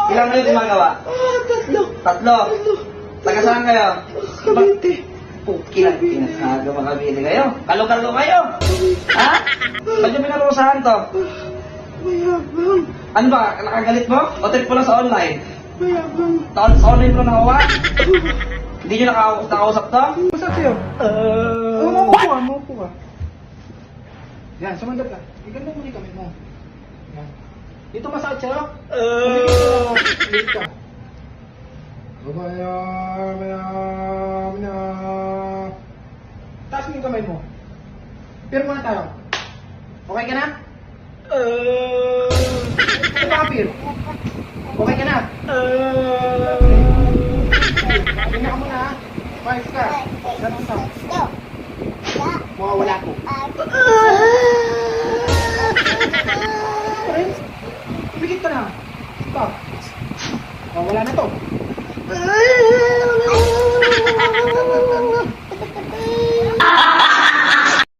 Ilang minutes gumagawa? Tatlo. Tatlo. Taga saan kayo? Cavite. Pukilan, pinagkaga mga Cavite kayo. Kalo-kalo kayo. Ha? Ba't yung pinarusahan to? Mayabang. Ano ba? Nakagalit mo? O trip mo lang sa online? Mayabang. Sa online mo nakawa? Hindi nyo nakausap to? Masakit sa'yo? Maupo ka. Yan, sumandal ka. Iganda mo ni kami mo. Yan. Dito masakit sa'yo? Dito ka. Taas mo yung kamay mo. Pirma na tayo. Okay ka na? Ito ka, Pir. Okay ka na? Tingnan ka muna, ha? Five ka. Ganun ka. Mawawala ko. Prince, tumigit ka na. Stop. Mawawala na to.